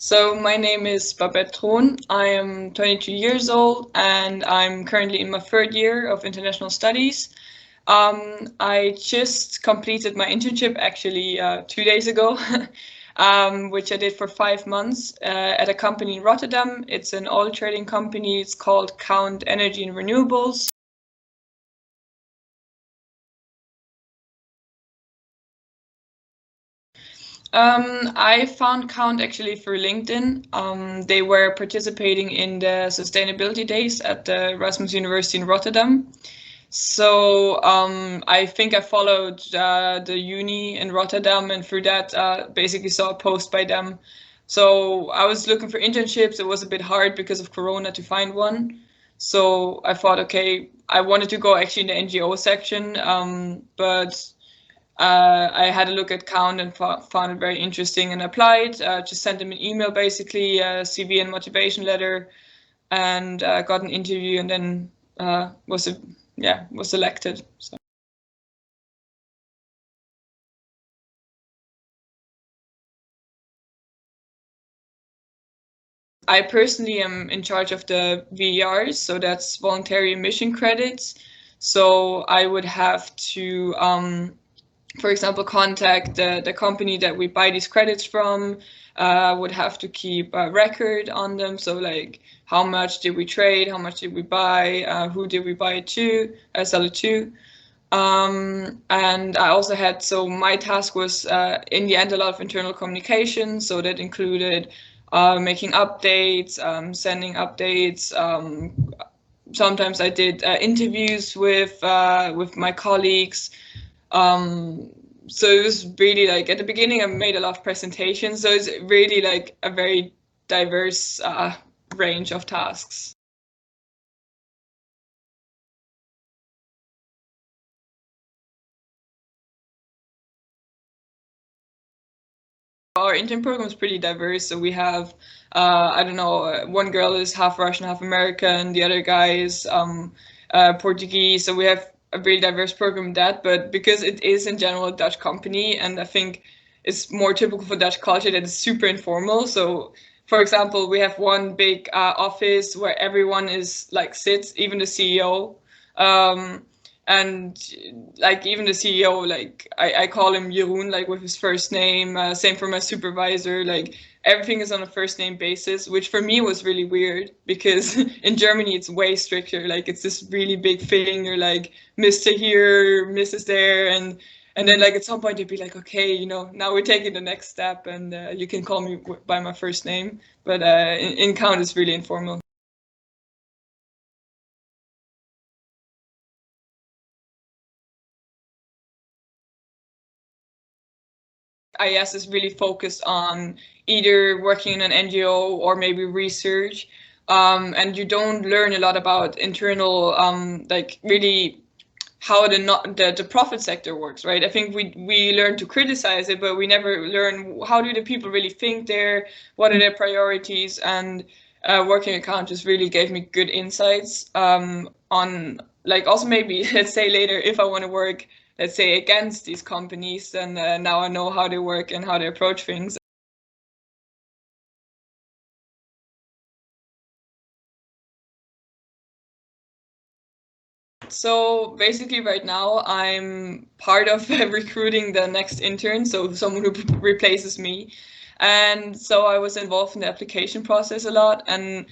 So my name is Babette. I am 22 years old and I'm currently in my third year of international studies. I just completed my internship actually 2 days ago, which I did for 5 months at a company in Rotterdam. It's an oil trading company. It's called Count Energy and Renewables. I found Count actually through LinkedIn. They were participating in the sustainability days at the Erasmus University in Rotterdam. So I think I followed the uni in Rotterdam, and through that, basically saw a post by them. So I was looking for internships. It was a bit hard because of Corona to find one. So I thought, okay, I wanted to go actually in the NGO section, but I had a look at Count and found it very interesting and applied. Just sent them an email, basically, CV and motivation letter, and got an interview, and then was selected. So. I personally am in charge of the VERs, so that's voluntary emission credits. So I would have to for example, contact the company that we buy these credits from, would have to keep a record on them. So like how much did we trade, how much did we buy, who did we buy it to, sell it to. And I also had, so my task was in the end a lot of internal communication. So that included making updates, sending updates. Sometimes I did interviews with my colleagues. So it was really like at the beginning I made a lot of presentations, so it's really like a very diverse range of tasks. Our intern program is pretty diverse, so we have I don't know, one girl is half Russian, half American, the other guy is Portuguese, so we have a really diverse program in that. But because it is in general a Dutch company, and I think it's more typical for Dutch culture that it's super informal. So for example, we have one big office where everyone is like sits, even the CEO. Um, and like even the CEO, like I call him Jeroen, like with his first name. Same for my supervisor. Like everything is on a first name basis, which for me was really weird because in Germany it's way stricter. Like it's this really big thing. You're like Mr. here, Mrs. there, and then like at some point you'd be like, okay, now we're taking the next step, and you can call me by my first name. But in Count it's really informal. IS is really focused on either working in an NGO or maybe research. And you don't learn a lot about internal, like really how the profit sector works, right? I think we learn to criticize it, but we never learn how do the people really think there, what are their priorities, and working account just really gave me good insights on like also maybe let's say later if I want to work, let's say, against these companies, then now I know how they work and how they approach things. So basically, right now I'm part of recruiting the next intern, so someone who replaces me. And so I was involved in the application process a lot. And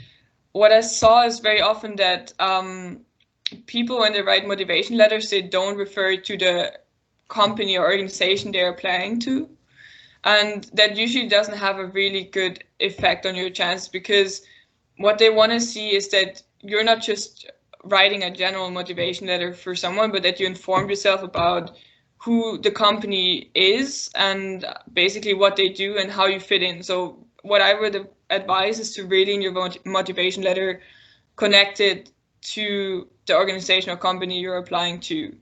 what I saw is very often that people, when they write motivation letters, they don't refer to the company or organization they're applying to. And that usually doesn't have a really good effect on your chances because what they want to see is that you're not just writing a general motivation letter for someone, but that you informed yourself about who the company is and basically what they do and how you fit in. So what I would advise is to really in your motivation letter connect it to the organization or company you're applying to.